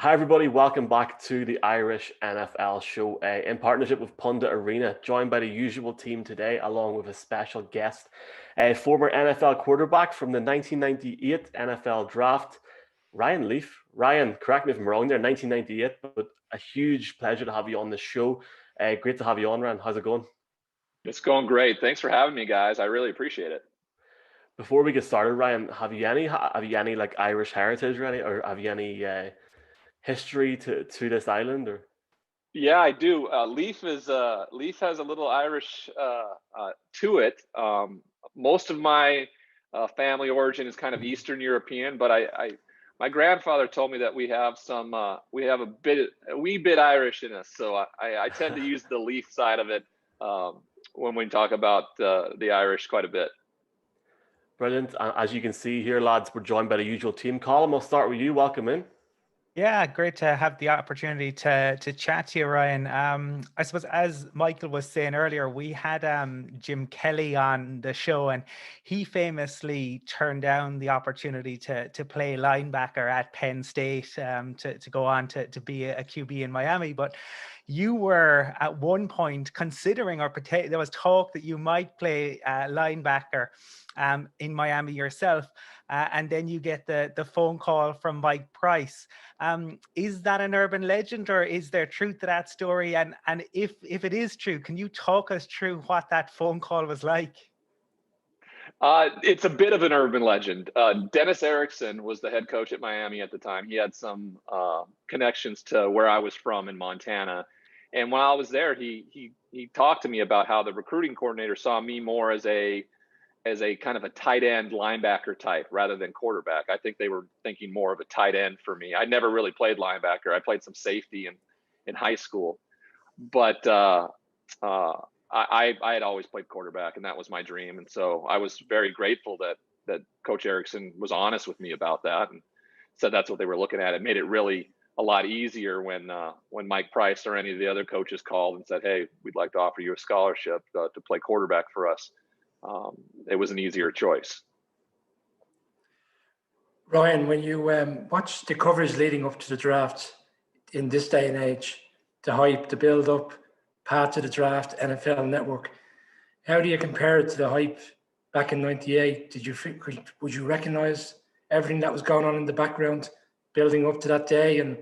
Hi, everybody. Welcome back to the Irish NFL show in partnership with Pundit Arena, joined by the usual team today, along with a special guest, a former NFL quarterback from the 1998 NFL draft, Ryan Leaf. Ryan, correct me if I'm wrong there, 1998, but a huge pleasure to have you on the show. Great to have you on, Ryan. How's it going? It's going great. Thanks for having me, guys. I really appreciate it. Before we get started, Ryan, have you any like Irish heritage or have you any history to this island or? Yeah, I do. Leaf has a little Irish to it. Most of my family origin is kind of Eastern European, but my grandfather told me that we have a wee bit Irish in us. So I tend to use the Leaf side of it when we talk about the Irish quite a bit. Brilliant. As you can see here, lads, we're joined by the usual team. Colin, I'll start with you. Welcome in. Yeah, great to have the opportunity to chat to you, Ryan. I suppose as Michael was saying earlier, we had Jim Kelly on the show, and he famously turned down the opportunity to play linebacker at Penn State, to go on to be a QB in Miami. But you were at one point considering, there was talk that you might play linebacker in Miami yourself. And then you get the phone call from Mike Price. Is that an urban legend, or is there truth to that story? And if it is true, can you talk us through what that phone call was like? It's a bit of an urban legend. Dennis Erickson was the head coach at Miami at the time. He had some connections to where I was from in Montana. And while I was there, he talked to me about how the recruiting coordinator saw me more as a kind of a tight end linebacker type rather than quarterback. I think they were thinking more of a tight end for me. I never really played linebacker. I played some safety in high school, but I had always played quarterback, and that was my dream. And so I was very grateful that Coach Erickson was honest with me about that and said that's what they were looking at. It made it really a lot easier when Mike Price or any of the other coaches called and said, "Hey, we'd like to offer you a scholarship to play quarterback for us." It was an easier choice. Ryan, when you watch the coverage leading up to the draft in this day and age, the hype, the build-up, path to the draft, NFL Network, how do you compare it to the hype back in '98? Would you recognize everything that was going on in the background building up to that day, and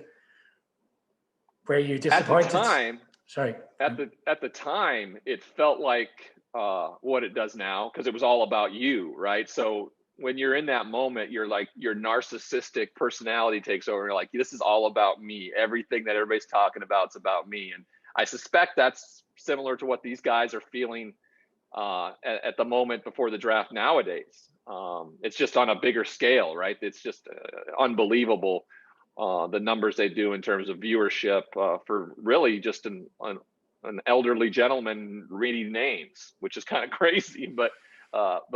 were you disappointed? At the time, it felt like what it does now, because it was all about you, right? So when you're in that moment, you're like, your narcissistic personality takes over. You're like, this is all about me. Everything that everybody's talking about is about me. And I suspect that's similar to what these guys are feeling at the moment before the draft nowadays. It's just on a bigger scale, right? It's just unbelievable, the numbers they do in terms of viewership for really just an elderly gentleman reading names, which is kind of crazy, but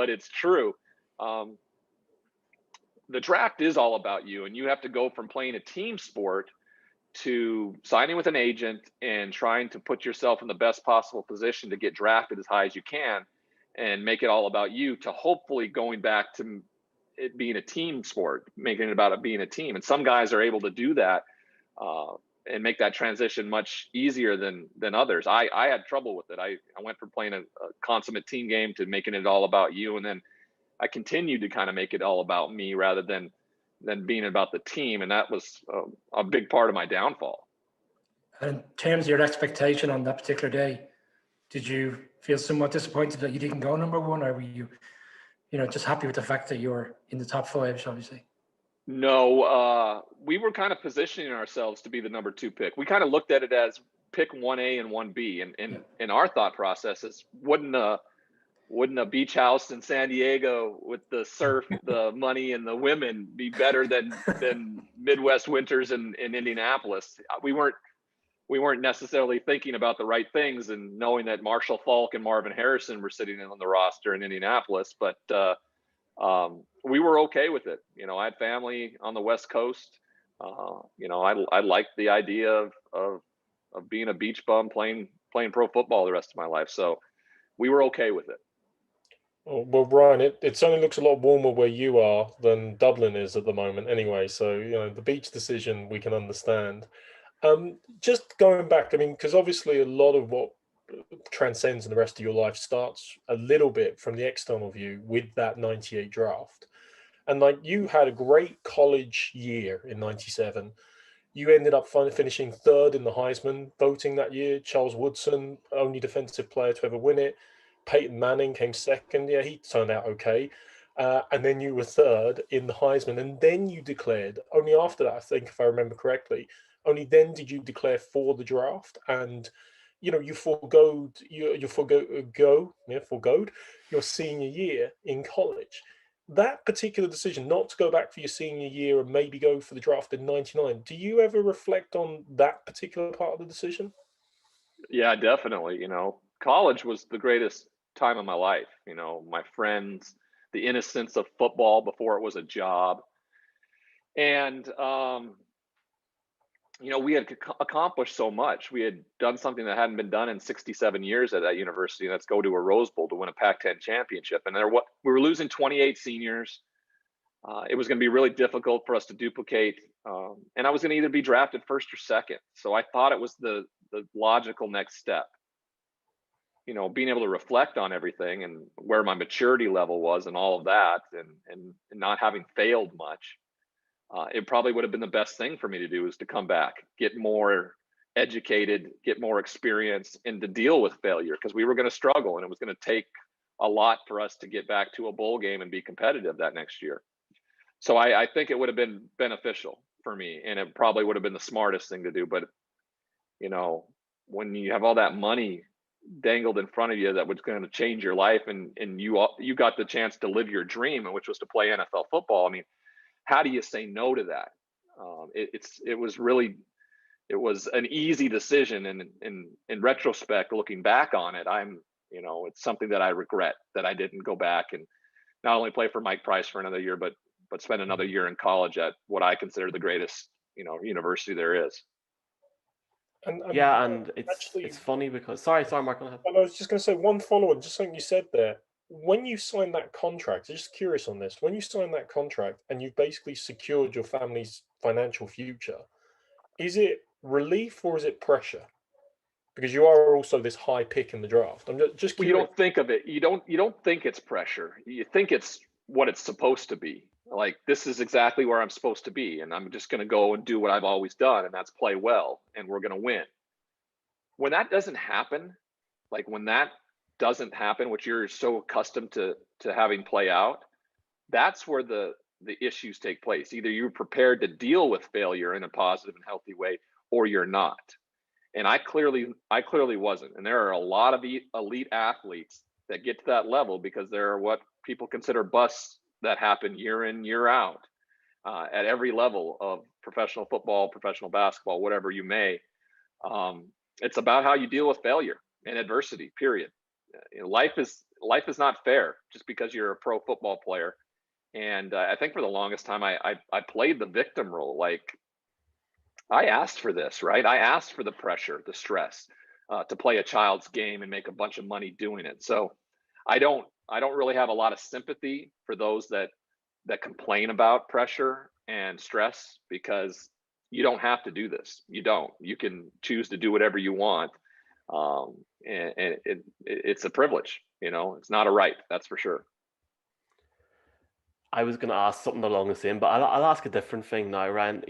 it's true. The draft is all about you, and you have to go from playing a team sport to signing with an agent and trying to put yourself in the best possible position to get drafted as high as you can and make it all about you, to hopefully going back to it being a team sport, making it about it being a team. And some guys are able to do that and make that transition much easier than others. I had trouble with it. I went from playing a consummate team game to making it all about you. And then I continued to kind of make it all about me rather than being about the team. And that was a big part of my downfall. And in terms of your expectation on that particular day, did you feel somewhat disappointed that you didn't go number one, or were you just happy with the fact that you were in the top five, obviously? No, we were kind of positioning ourselves to be the number 2 pick. We kind of looked at it as pick 1A and 1B. And in our thought processes, wouldn't a beach house in San Diego with the surf, the money, and the women be better than Midwest winters in Indianapolis? We weren't necessarily thinking about the right things and knowing that Marshall Falk and Marvin Harrison were sitting on the roster in Indianapolis, but we were okay with it. I had family on the West Coast. I liked the idea of being a beach bum playing pro football the rest of my life. So we were okay with it. Oh, well, Ryan, it certainly looks a lot warmer where you are than Dublin is at the moment anyway. So, the beach decision we can understand. Just going back, I mean, because obviously a lot of what transcends in the rest of your life starts a little bit from the external view with that 98 draft. And like you had a great college year in 97. You ended up finishing third in the Heisman voting that year. Charles Woodson, only defensive player to ever win it. Peyton Manning came second. Yeah, he turned out okay. And then you were third in the Heisman. And then you declared, only after that, I think, if I remember correctly, only then did you declare for the draft. And, you foregoed your senior year in college. That particular decision not to go back for your senior year and maybe go for the draft in 99, do you ever reflect on that particular part of the decision? Yeah, definitely. College was the greatest time of my life. My friends, the innocence of football before it was a job. And, we had accomplished so much. We had done something that hadn't been done in 67 years at that university, and that's go to a Rose Bowl to win a Pac-10 championship. And we were losing 28 seniors. It was going to be really difficult for us to duplicate. And I was going to either be drafted first or second. So I thought it was the logical next step. Being able to reflect on everything and where my maturity level was and all of that, and not having failed much, it probably would have been the best thing for me to do, is to come back, get more educated, get more experience, and to deal with failure, because we were going to struggle and it was going to take a lot for us to get back to a bowl game and be competitive that next year. So I think it would have been beneficial for me, and it probably would have been the smartest thing to do. But, when you have all that money dangled in front of you that was going to change your life, and you got the chance to live your dream, which was to play NFL football. I mean, how do you say no to that? It was an easy decision, and in retrospect, looking back on it, it's something that I regret, that I didn't go back and not only play for Mike Price for another year, but spend another year in college at what I consider the greatest, university there is. And it's funny because sorry, Mark. I was just going to say one follow-on, just something you said there. When you signed that contract, I'm just curious on this. When you signed that contract and you basically secured your family's financial future, is it relief or is it pressure? Because you are also this high pick in the draft. I'm just curious. Well, you don't think of it. You don't think it's pressure. You think it's what it's supposed to be. Like, this is exactly where I'm supposed to be, and I'm just going to go and do what I've always done, and that's play well, and we're going to win. When that doesn't happen, which you're so accustomed to having play out, that's where the issues take place. Either you're prepared to deal with failure in a positive and healthy way, or you're not. And I clearly wasn't. And there are a lot of elite athletes that get to that level because there are what people consider busts that happen year in, year out, at every level of professional football, professional basketball, whatever you may. It's about how you deal with failure and adversity, period. Life is not fair just because you're a pro football player. And I think for the longest time, I played the victim role. Like, I asked for this, right? I asked for the pressure, the stress, to play a child's game and make a bunch of money doing it. So I don't really have a lot of sympathy for those that complain about pressure and stress, because you don't have to do this. You don't. You can choose to do whatever you want, and it's a privilege. It's not a right. That's for sure. I was going to ask something along the same, but I'll ask a different thing now, Ryan.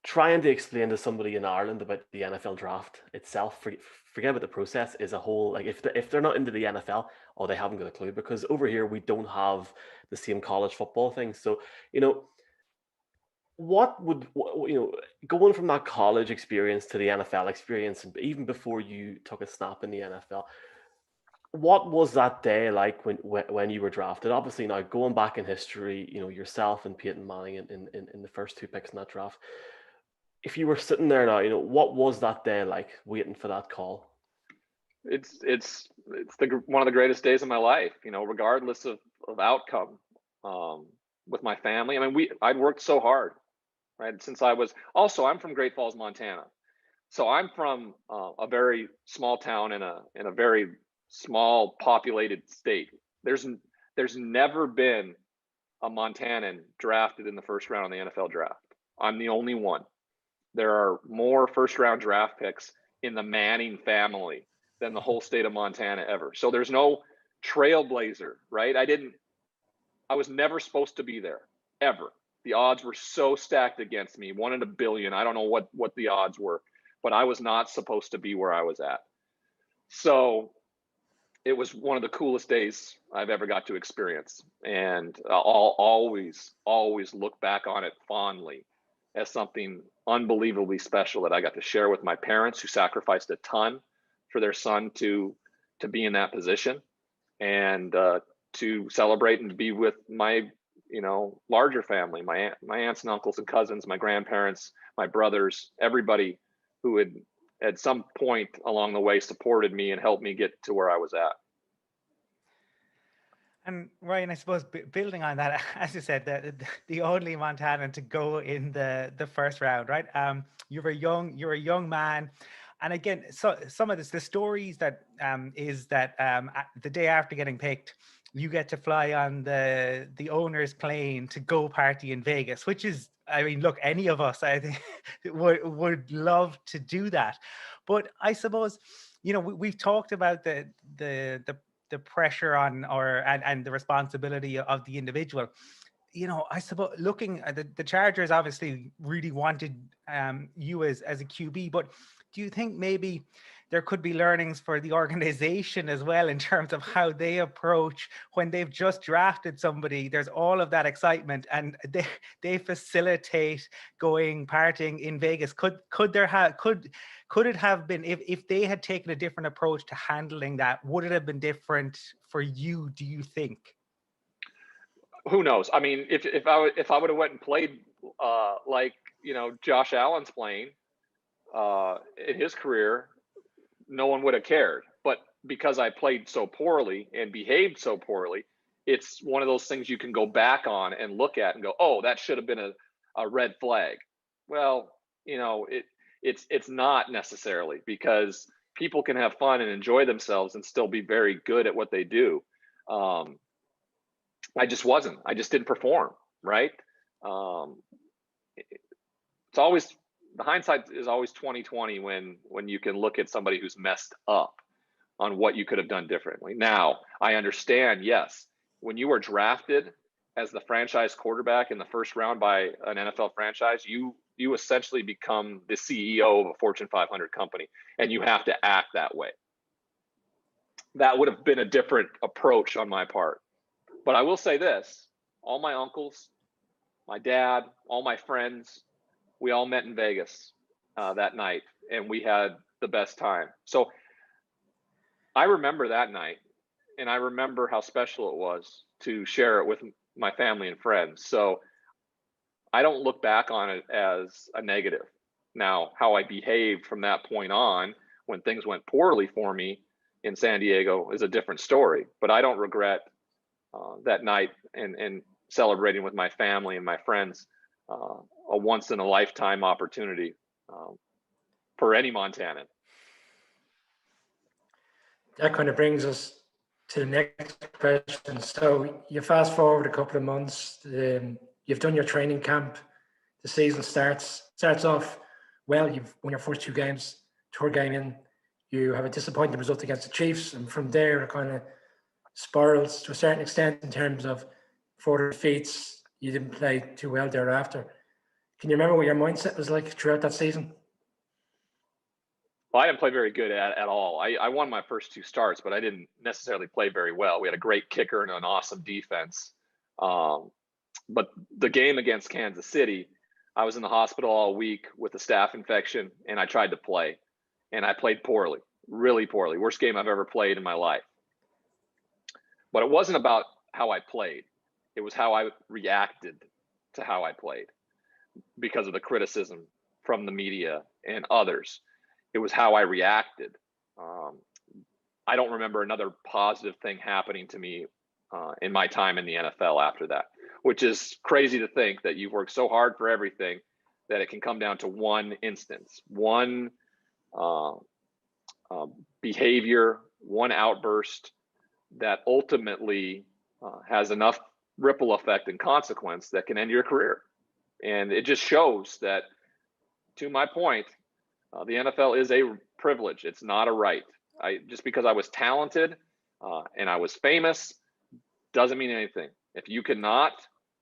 Trying to explain to somebody in Ireland about the NFL draft itself, forget about the process, is a whole, like, if they're not into the NFL, or they haven't got a clue, because over here we don't have the same college football thing. So, what would, going from that college experience to the NFL experience, and even before you took a snap in the NFL, what was that day like when you were drafted? Obviously, now going back in history, yourself and Peyton Manning in the first two picks in that draft. If you were sitting there now, what was that day like, waiting for that call? It's one of the greatest days of my life, regardless of outcome, with my family. I mean, I'd worked so hard, right? Since I'm from Great Falls, Montana. So I'm from a very small town in a very small populated state, There's never been a Montanan drafted in the first round in the NFL draft. I'm the only one. There are more first round draft picks in the Manning family than the whole state of Montana ever. So there's no trailblazer, right? I was never supposed to be there, ever. The odds were so stacked against me, 1 in a billion. I don't know what the odds were, but I was not supposed to be where I was at. So it was one of the coolest days I've ever got to experience. And I'll always look back on it fondly as something unbelievably special that I got to share with my parents, who sacrificed a ton for their son to be in that position, and to celebrate and be with my, larger family, my aunts and uncles and cousins, my grandparents, my brothers, everybody who had at some point along the way supported me and helped me get to where I was at. And Ryan, I suppose building on that, as you said, the only Montanan to go in the first round, right? You're a young man, and again, so some of the stories that is that the day after getting picked, you get to fly on the owner's plane to go party in Vegas, which is, I mean, look, any of us, I think, would love to do that. But I suppose, we've talked about the pressure on and the responsibility of the individual. I suppose looking at the Chargers obviously really wanted you as a QB, but do you think maybe there could be learnings for the organization as well in terms of how they approach when they've just drafted somebody? There's all of that excitement, and they facilitate going partying in Vegas. Could it have been, if they had taken a different approach to handling that, would it have been different for you, do you think? Who knows? I mean, if I would have went and played like Josh Allen's playing in his career, no one would have cared. But because I played so poorly and behaved so poorly, it's one of those things you can go back on and look at and go, oh, that should have been a red flag. Well, it's not necessarily, because people can have fun and enjoy themselves and still be very good at what they do. I just wasn't. I just didn't perform, right? It's always, the hindsight is always 20/20 when you can look at somebody who's messed up on what you could have done differently. Now, I understand, yes, when you are drafted as the franchise quarterback in the first round by an NFL franchise, you essentially become the CEO of a Fortune 500 company, and you have to act that way. That would have been a different approach on my part. But I will say this, all my uncles, my dad, all my friends, we all met in Vegas that night, and we had the best time. So I remember that night, and I remember how special it was to share it with my family and friends. So I don't look back on it as a negative. Now, how I behaved from that point on, when things went poorly for me in San Diego, is a different story. But I don't regret that night and celebrating with my family and my friends, a once in a lifetime opportunity for any Montanan. That kind of brings us to the next question. So you fast forward a couple of months, you've done your training camp, the season starts off well, you've won your first 2 games, third game in, you have a disappointing result against the Chiefs, and from there it kind of spirals to a certain extent in terms of further defeats. You didn't play too well thereafter. Can you remember what your mindset was like throughout that season? Well, I didn't play very good at all. I won my first 2 starts, but I didn't necessarily play very well. We had a great kicker and an awesome defense. But the game against Kansas City, I was in the hospital all week with a staph infection, and I tried to play. And I played poorly, really poorly. Worst game I've ever played in my life. But it wasn't about how I played. It was how I reacted to how I played because of the criticism from the media and others. It was how I reacted. I don't remember another positive thing happening to me in my time in the NFL after that, which is crazy to think that you've worked so hard for everything that it can come down to one instance, one behavior, one outburst that ultimately has enough ripple effect and consequence that can end your career. And it just shows that, to my point, the NFL is a privilege. It's not a right. Just because I was talented and I was famous doesn't mean anything. If you cannot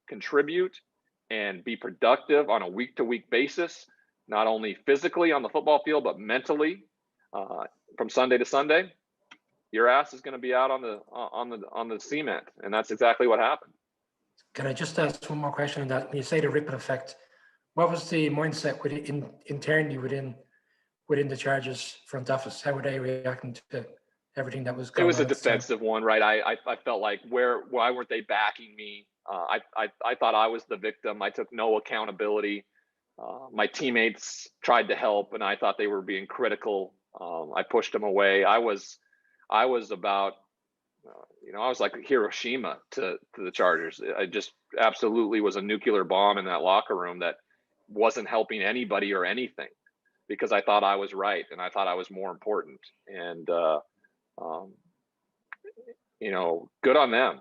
contribute and be productive on a week-to-week basis, not only physically on the football field, but mentally from Sunday to Sunday, your ass is going to be out on the cement. And that's exactly what happened. Can I just ask one more question on that? When you say the ripple effect, what was the mindset internally within the Chargers front office? How were they reacting to everything that was going on? It was a defensive one, right? I felt like why weren't they backing me? I thought I was the victim. I took no accountability. My teammates tried to help, and I thought they were being critical. I pushed them away. I was about, I was like Hiroshima to the Chargers. I just absolutely was a nuclear bomb in that locker room that wasn't helping anybody or anything, because I thought I was right and I thought I was more important. And good on them.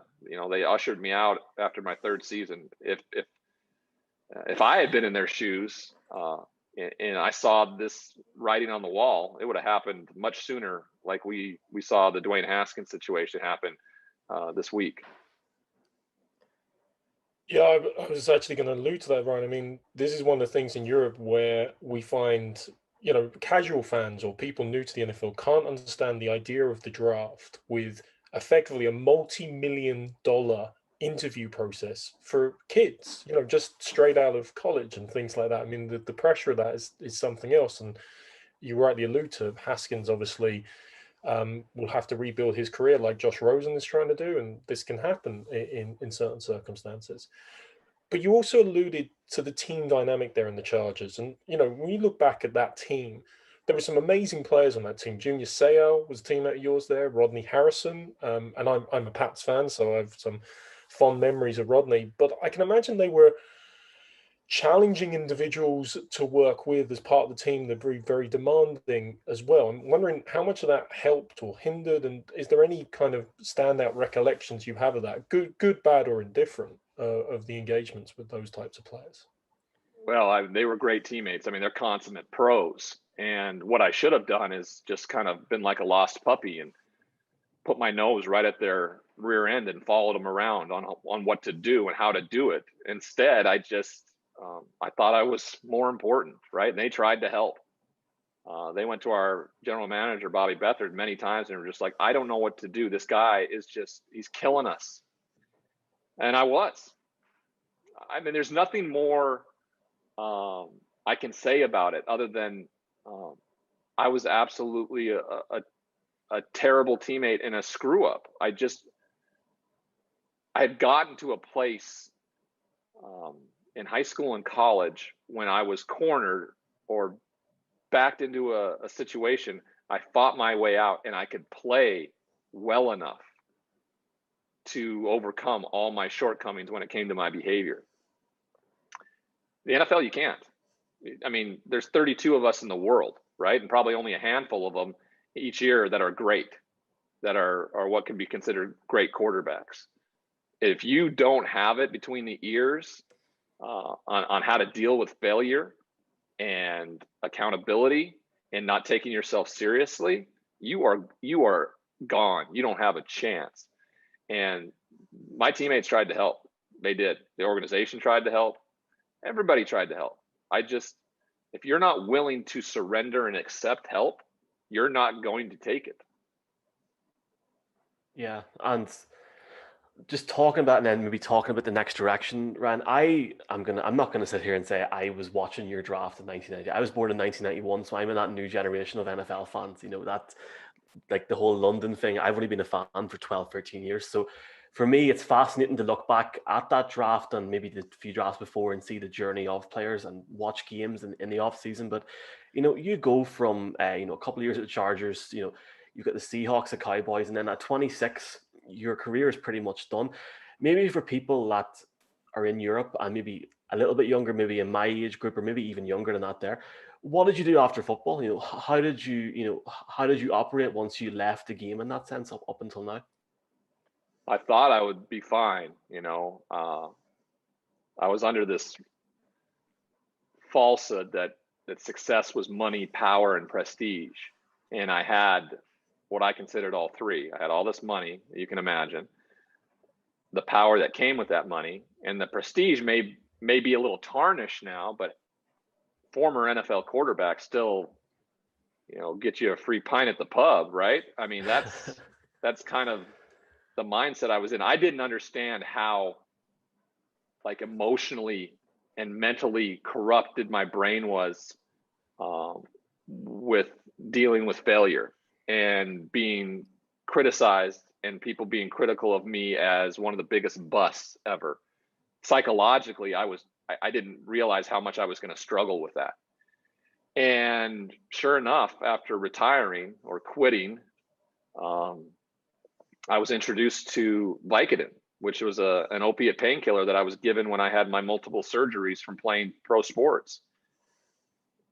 They ushered me out after my third season. If I had been in their shoes and I saw this writing on the wall, it would have happened much sooner, like we saw the Dwayne Haskins situation happen this week. Yeah, I was actually going to allude to that, Ryan. I mean, this is one of the things in Europe where we find, casual fans or people new to the NFL can't understand the idea of the draft with effectively a multi-million-dollar interview process for kids, just straight out of college and things like that. I mean, the pressure of that is something else. And you rightly allude to Haskins, obviously, will have to rebuild his career like Josh Rosen is trying to do, and this can happen in certain circumstances. But you also alluded to the team dynamic there in the Chargers, and when you look back at that team, there were some amazing players on that team. Junior Seau was a teammate of yours there, Rodney Harrison, and I'm a Pats fan, so I have some fond memories of Rodney. But I can imagine they were challenging individuals to work with as part of the team. They're very, very demanding as well. I'm wondering how much of that helped or hindered, and is there any kind of standout recollections you have of that, good, bad, or indifferent, of the engagements with those types of players? Well, they were great teammates. I mean, they're consummate pros. And what I should have done is just kind of been like a lost puppy and put my nose right at their rear end and followed them around on what to do and how to do it. Instead, I thought I was more important, right? And they tried to help. They went to our general manager, Bobby Beathard, many times and were just like, I don't know what to do. This guy he's killing us. And I was. I mean, there's nothing more I can say about it other than I was absolutely a terrible teammate and a screw up. I had gotten to a place in high school and college when I was cornered or backed into a situation. I fought my way out and I could play well enough to overcome all my shortcomings when it came to my behavior. The NFL, you can't. I mean, there's 32 of us in the world, right? And probably only a handful of them each year that are great, that are what can be considered great quarterbacks. If you don't have it between the ears on how to deal with failure and accountability and not taking yourself seriously, you are gone. You don't have a chance. And my teammates tried to help. They did. The organization tried to help. Everybody tried to help. If you're not willing to surrender and accept help, you're not going to take it. Yeah, and just talking about and then maybe talking about the next direction, Ryan. I'm not gonna sit here and say I was watching your draft in 1990. I was born in 1991, so I'm in that new generation of NFL fans. That, like the whole London thing. I've only been a fan for 12, 13 years. So for me, it's fascinating to look back at that draft and maybe the few drafts before and see the journey of players and watch games in the off season. But you go from a couple of years at the Chargers. You've got the Seahawks, the Cowboys, and then at 26, your career is pretty much done. Maybe for people that are in Europe and maybe a little bit younger, maybe in my age group, or maybe even younger than that there, what did you do after football? How did you operate once you left the game in that sense up until now? I thought I would be fine. I was under this falsehood that success was money, power, and prestige. And I had what I considered all three. I had all this money, you can imagine, the power that came with that money, and the prestige may be a little tarnished now, but former NFL quarterback still, get you a free pint at the pub, right? I mean, that's kind of the mindset I was in. I didn't understand how like emotionally and mentally corrupted my brain was with dealing with failure and being criticized and people being critical of me as one of the biggest busts ever. Psychologically, I didn't realize how much I was going to struggle with that. And sure enough, after retiring or quitting, I was introduced to Vicodin, which was an opiate painkiller that I was given when I had my multiple surgeries from playing pro sports.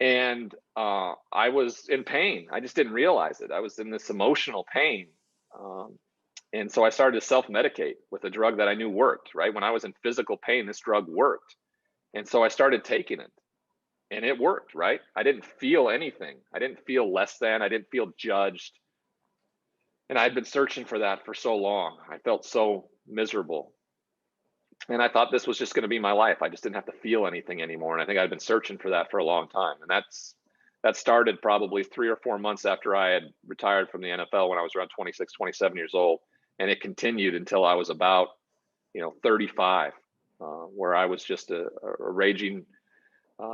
And I was in pain. I just didn't realize it. I was in this emotional pain. And so I started to self-medicate with a drug that I knew worked, right? When I was in physical pain, this drug worked. And so I started taking it. And it worked, right? I didn't feel anything. I didn't feel less than. I didn't feel judged. And I'd been searching for that for so long. I felt so miserable. And I thought this was just going to be my life. I just didn't have to feel anything anymore. And I think I'd been searching for that for a long time. And that started probably 3 or 4 months after I had retired from the NFL when I was around 26, 27 years old. And it continued until I was about, 35, where I was just a raging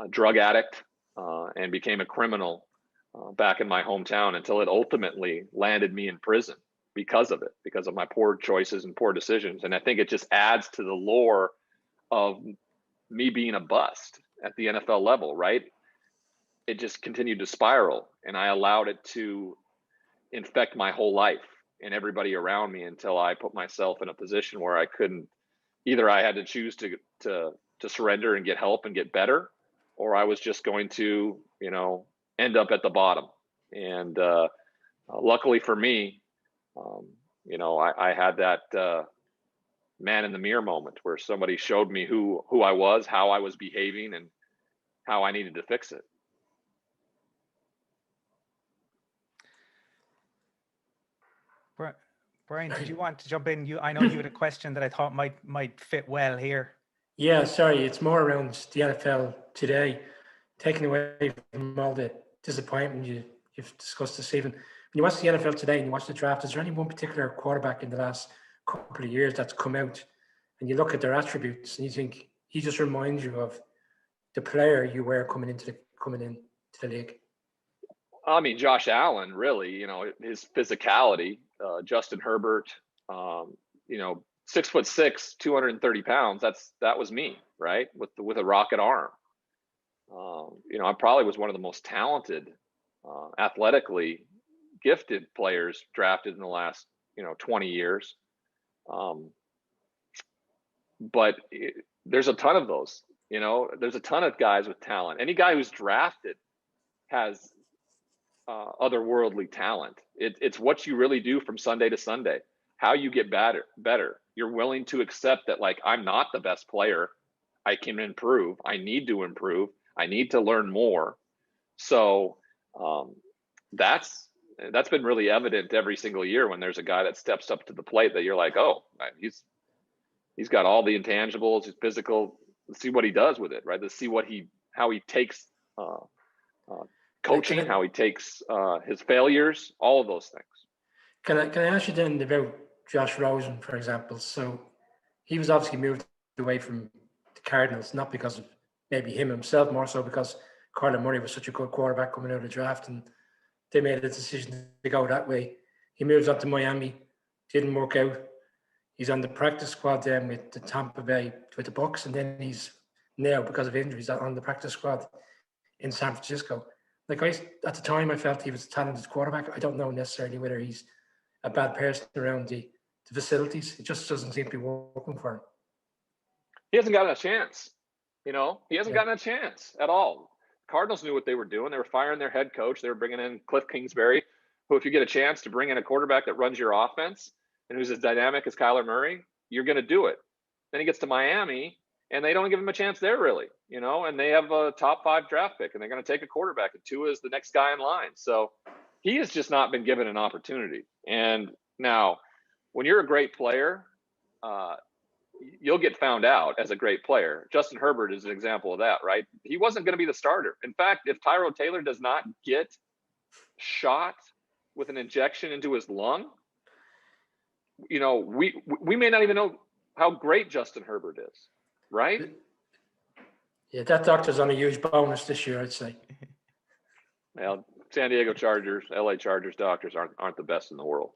drug addict and became a criminal back in my hometown until it ultimately landed me in prison because of it, because of my poor choices and poor decisions. And I think it just adds to the lore of me being a bust at the NFL level, right? It just continued to spiral, and I allowed it to infect my whole life and everybody around me until I put myself in a position where I couldn't, either I had to choose to surrender and get help and get better, or I was just going to, end up at the bottom. And luckily for me, I had that man in the mirror moment where somebody showed me who I was, how I was behaving, and how I needed to fix it. Brian, did you want to jump in? I know you had a question that I thought might fit well here. Yeah, sorry, it's more around the NFL today, taking away from all the disappointment you've discussed this evening. When you watch the NFL today and you watch the draft, is there any one particular quarterback in the last couple of years that's come out and you look at their attributes and you think he just reminds you of the player you were coming into the league? I mean, Josh Allen, really, his physicality, Justin Herbert, 6'6", 230 pounds. That was me, right? With a rocket arm. I probably was one of the most talented, athletically gifted players drafted in the last, 20 years. But there's a ton of those, there's a ton of guys with talent. Any guy who's drafted has otherworldly talent. It's what you really do from Sunday to Sunday, how you get better. You're willing to accept that, like, I'm not the best player. I can improve. I need to improve. I need to learn more. So that's been really evident every single year when there's a guy that steps up to the plate that you're like, oh, he's got all the intangibles, his physical. Let's see what he does with it, right? Let's see how he takes coaching, how he takes his failures, all of those things. Can I ask you then about Josh Rosen, for example? So he was obviously moved away from the Cardinals, not because of maybe him himself, more so because Kyler Murray was such a good quarterback coming out of the draft, and they made a decision to go that way. He moves on to Miami, didn't work out. He's on the practice squad then with the Tampa Bay, with the Bucs, and then he's now, because of injuries, on the practice squad in San Francisco. Like, at the time, I felt he was a talented quarterback. I don't know necessarily whether he's a bad person around the facilities. It just doesn't seem to be working for him. He hasn't gotten a chance. He hasn't gotten a chance at all. Cardinals knew what they were doing. They were firing their head coach. They were bringing in Cliff Kingsbury, who, if you get a chance to bring in a quarterback that runs your offense, and who's as dynamic as Kyler Murray, you're going to do it. Then he gets to Miami, and they don't give him a chance there, really, and they have a top 5 draft pick, and they're going to take a quarterback, and Tua is the next guy in line. So he has just not been given an opportunity. And now, when you're a great player, you'll get found out as a great player. Justin Herbert is an example of that, right? He wasn't going to be the starter. In fact, if Tyrod Taylor does not get shot with an injection into his lung, we may not even know how great Justin Herbert is, right? Yeah, that doctor's on a huge bonus this year, I'd say. Well, San Diego Chargers, LA Chargers doctors aren't the best in the world.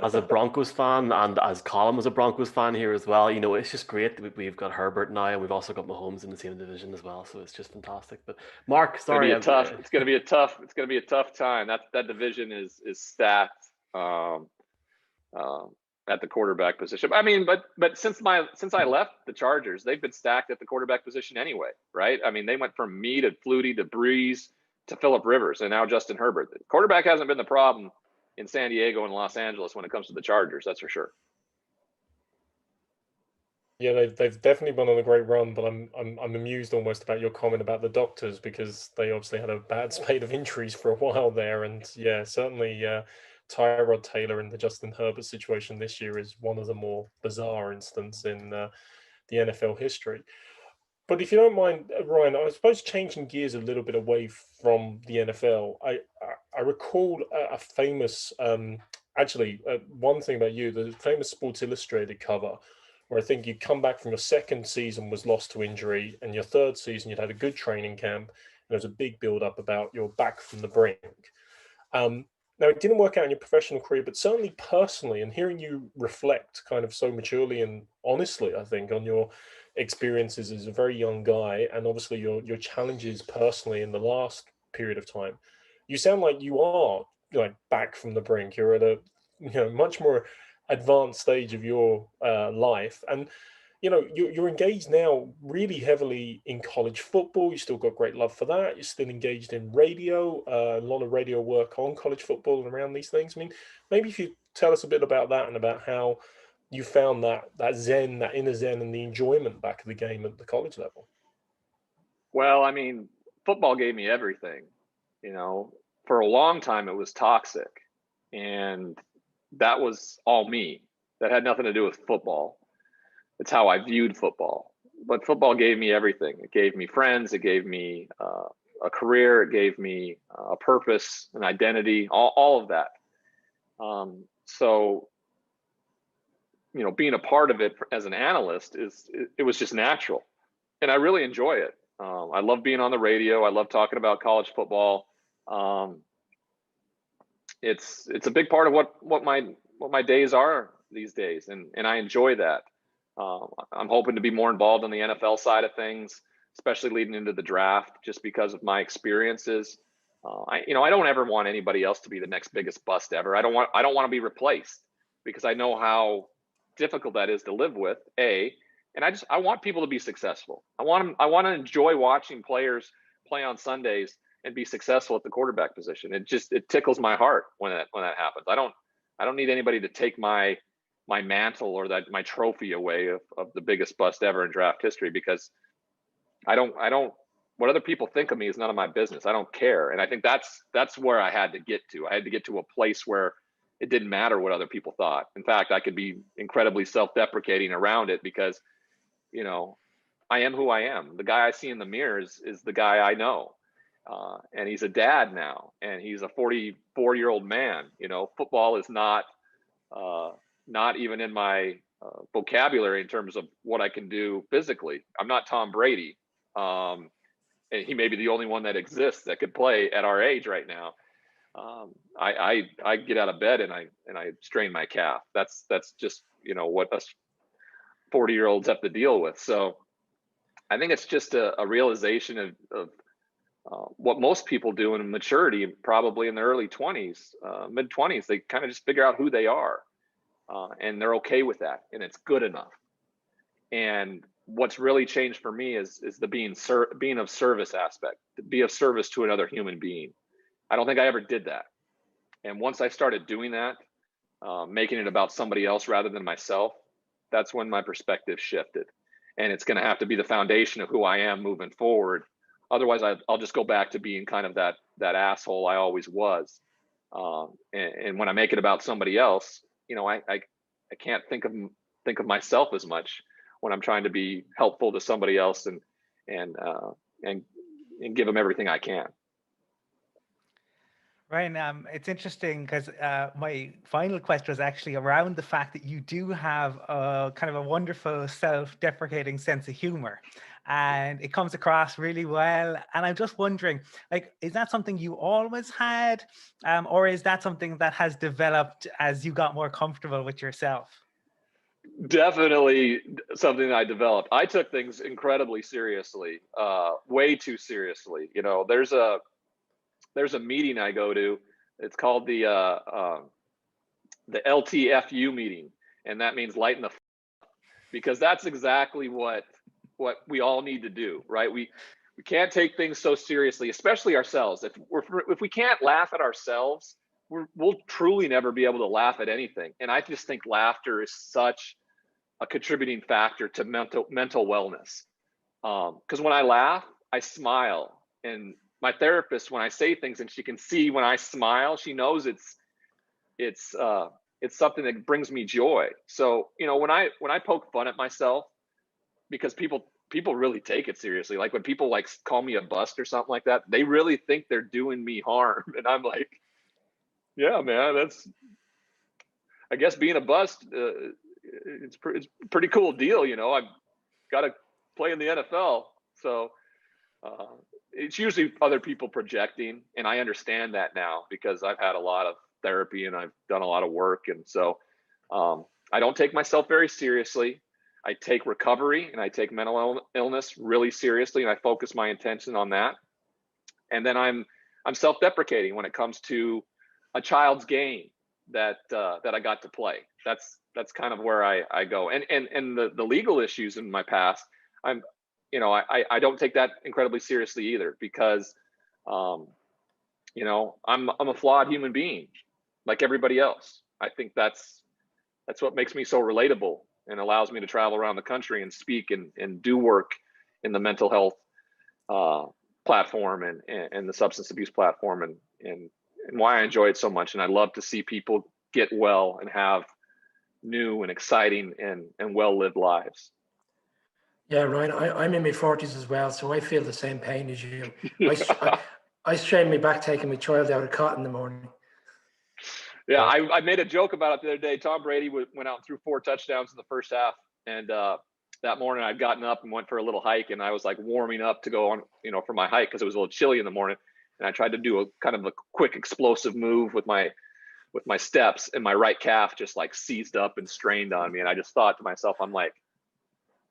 As a Broncos fan, and as Colin was a Broncos fan here as well, it's just great that we've got Herbert now, and we've also got Mahomes in the same division as well. So it's just fantastic. But Mark, sorry, it's going to be a tough time. That division is stacked at the quarterback position. I mean, but since I left the Chargers, they've been stacked at the quarterback position anyway, right? I mean, they went from me to Flutie to Breeze to Phillip Rivers, and now Justin Herbert. The quarterback hasn't been the problem in San Diego and Los Angeles when it comes to the Chargers, that's for sure. Yeah, they've definitely been on a great run, but I'm amused almost about your comment about the doctors, because they obviously had a bad spate of injuries for a while there, and yeah, certainly Tyrod Taylor and the Justin Herbert situation this year is one of the more bizarre instances in the NFL history. But if you don't mind, Ryan, I suppose changing gears a little bit away from the NFL, I recall a famous, one thing about you, the famous Sports Illustrated cover, where I think you'd come back from your second season was lost to injury, and your third season you'd had a good training camp, and there was a big build-up about your back from the brink. Now, it didn't work out in your professional career, but certainly personally, and hearing you reflect kind of so maturely and honestly, I think, on your experiences as a very young guy, and obviously your challenges personally in the last period of time, you sound like you are like back from the brink. You're at a much more advanced stage of your life, and you're engaged now really heavily in college football. You still got great love for that. You're still engaged in radio, a lot of radio work on college football and around these things. I mean, maybe if you tell us a bit about that and about how you found that zen, that inner zen, and the enjoyment back of the game at the college level. Well, I mean, football gave me everything. For a long time it was toxic, and that was all me. That had nothing to do with football. It's how I viewed football. But football gave me everything. It gave me friends. It gave me a career. It gave me a purpose, an identity, all of that. So, being a part of it as an analyst it was just natural, and I really enjoy it. I love being on the radio. I love talking about college football. It's a big part of what my days are these days, and I enjoy that. I'm hoping to be more involved on the NFL side of things, especially leading into the draft, just because of my experiences. I don't ever want anybody else to be the next biggest bust ever. I don't want to be replaced, because I know how difficult that is to live with. And I want people to be successful. I want to enjoy watching players play on Sundays and be successful at the quarterback position. It tickles my heart when that happens. I don't need anybody to take my mantle or my trophy away of the biggest bust ever in draft history, because I don't what other people think of me is none of my business. I don't care. And I think that's where I had to get to. I had to get to a place where it didn't matter what other people thought. In fact, I could be incredibly self-deprecating around it, because I am who I am. The guy I see in the mirror is the guy I know. And he's a dad now, and he's a 44-year-old man. Football is not even in my vocabulary in terms of what I can do physically. I'm not Tom Brady. And he may be the only one that exists that could play at our age right now. I get out of bed and I strain my calf. That's just, what us 40-year-olds have to deal with. So I think it's just a realization of what most people do in maturity, probably in their early 20s, mid 20s. They kind of just figure out who they are, and they're okay with that, and it's good enough. And what's really changed for me is the being of service aspect, to be of service to another human being. I don't think I ever did that. And once I started doing that, making it about somebody else rather than myself, that's when my perspective shifted. And it's going to have to be the foundation of who I am moving forward. Otherwise, I'll just go back to being kind of that asshole I always was. And when I make it about somebody else, you know, I can't think of myself as much when I'm trying to be helpful to somebody else and give them everything I can. Ryan, it's interesting because my final question was actually around the fact that you do have a kind of a wonderful self-deprecating sense of humor, and it comes across really well. And I'm just wondering, like, is that something you always had, or is that something that has developed as you got more comfortable with yourself? Definitely something that I developed. I took things incredibly seriously, way too seriously. You know, there's a meeting I go to. It's called the LTFU meeting, and that means lighten the because that's exactly what we all need to do, right? We can't take things so seriously, especially ourselves. If we can't laugh at ourselves, we'll truly never be able to laugh at anything. And I just think laughter is such a contributing factor to mental wellness. Because when I laugh, I smile, and my therapist, when I say things and she can see when I smile, she knows it's something that brings me joy. So, you know, when I poke fun at myself, because people really take it seriously. Like when people like call me a bust or something like that, they really think they're doing me harm. And I'm like, yeah, man, I guess being a bust, it's a pretty cool deal. You know, I've got to play in the NFL. So, it's usually other people projecting, and I understand that now because I've had a lot of therapy and I've done a lot of work. And so I don't take myself very seriously. I take recovery and I take mental illness really seriously, and I focus my attention on that. And then I'm self-deprecating when it comes to a child's game that I got to play. That's kind of where I go. And the legal issues in my past, I don't take that incredibly seriously either, because you know, I'm a flawed human being like everybody else. I think that's what makes me so relatable and allows me to travel around the country and speak and do work in the mental health platform and the substance abuse platform and why I enjoy it so much. And I love to see people get well and have new and exciting and well-lived lives. Yeah, Ryan, I'm in my 40s as well, so I feel the same pain as you. I strained my back taking my child out of cot in the morning. Yeah, I made a joke about it the other day. Tom Brady went out and threw 4 touchdowns in the first half. And that morning I'd gotten up and went for a little hike, and I was like warming up to go on, you know, for my hike because it was a little chilly in the morning. And I tried to do a kind of a quick explosive move with my steps, and my right calf just like seized up and strained on me. And I just thought to myself, I'm like,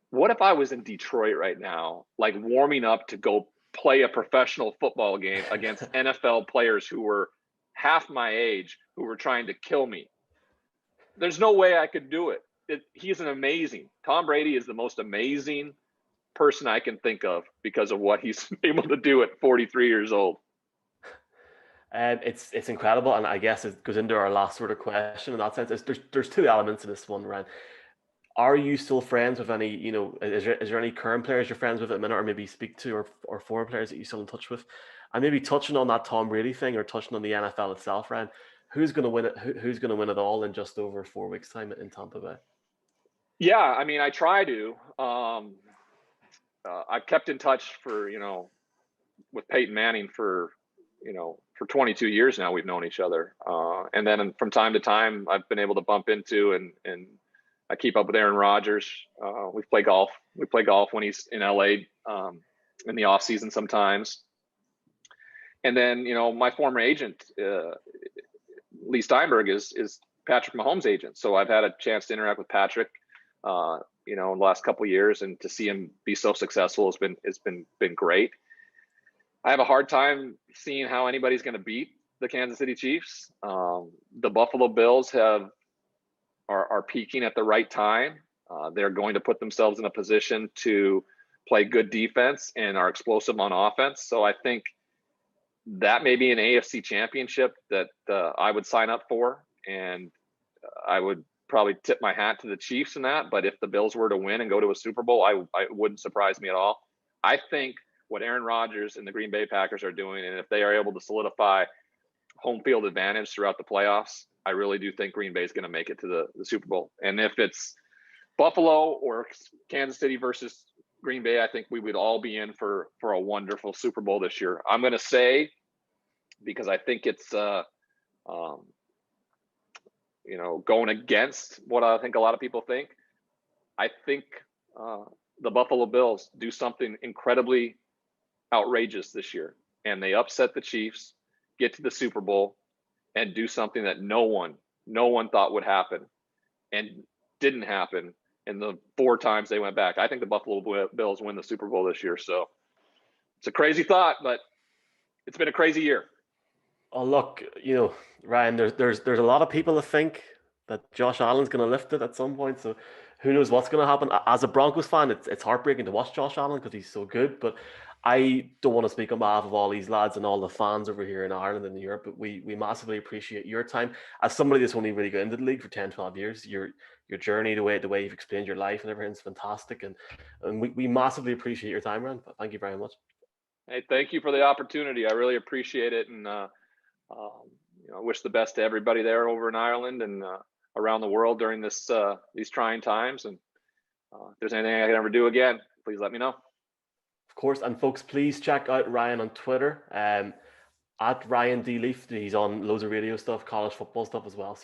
what if I was in Detroit right now, like warming up to go play a professional football game against NFL players who were half my age, who were trying to kill me? There's no way I could do it. He's Tom Brady is the most amazing person I can think of because of what he's able to do at 43 years old. It's incredible, and I guess it goes into our last sort of question in that sense. There's 2 elements to this one, Ryan. Are you still friends with any, you know, is there any current players you're friends with at the minute, or maybe speak to, or former players that you're still in touch with? And maybe touching on that Tom Brady thing, or touching on the NFL itself, Ryan, who's going to win it? Who's going to win it all in just over 4 weeks' time in Tampa Bay? Yeah, I mean, I try to. I've kept in touch with Peyton Manning for 22 years now. We've known each other, and then from time to time, I've been able to bump into and I keep up with Aaron Rodgers. We play golf. We play golf when he's in LA in the off season sometimes. And then, you know, my former agent, Lee Steinberg, is Patrick Mahomes' agent. So I've had a chance to interact with Patrick, in the last couple of years, and to see him be so successful has been great. I have a hard time seeing how anybody's going to beat the Kansas City Chiefs. The Buffalo Bills are peaking at the right time. They're going to put themselves in a position to play good defense and are explosive on offense. So I think that may be an AFC championship that I would sign up for. And I would probably tip my hat to the Chiefs in that. But if the Bills were to win and go to a Super Bowl, I wouldn't surprise me at all. I think what Aaron Rodgers and the Green Bay Packers are doing, and if they are able to solidify home field advantage throughout the playoffs, I really do think Green Bay is going to make it to the Super Bowl. And if it's Buffalo or Kansas City versus Green Bay, I think we would all be in for a wonderful Super Bowl this year. I'm going to say, because I think it's going against what I think a lot of people think, I think the Buffalo Bills do something incredibly outrageous this year, and they upset the Chiefs, get to the Super Bowl, and do something that no one thought would happen and didn't happen in the 4 times they went back. I think the Buffalo Bills win the Super Bowl this year. So it's a crazy thought, but it's been a crazy year. Oh, look, Ryan, there's a lot of people that think that Josh Allen's going to lift it at some point. So who knows what's going to happen. As a Broncos fan, it's heartbreaking to watch Josh Allen because he's so good. But I don't want to speak on behalf of all these lads and all the fans over here in Ireland and Europe, but we massively appreciate your time. As somebody that's only really got into the league for 10, 12 years, your journey, the way you've explained your life and everything's fantastic. And we massively appreciate your time, Ryan. Thank you very much. Hey, thank you for the opportunity. I really appreciate it. And I wish the best to everybody there over in Ireland and around the world during these trying times. And if there's anything I can ever do again, please let me know. Of course, and folks, please check out Ryan on Twitter at Ryan D. Leaf. He's on loads of radio stuff, college football stuff as well. So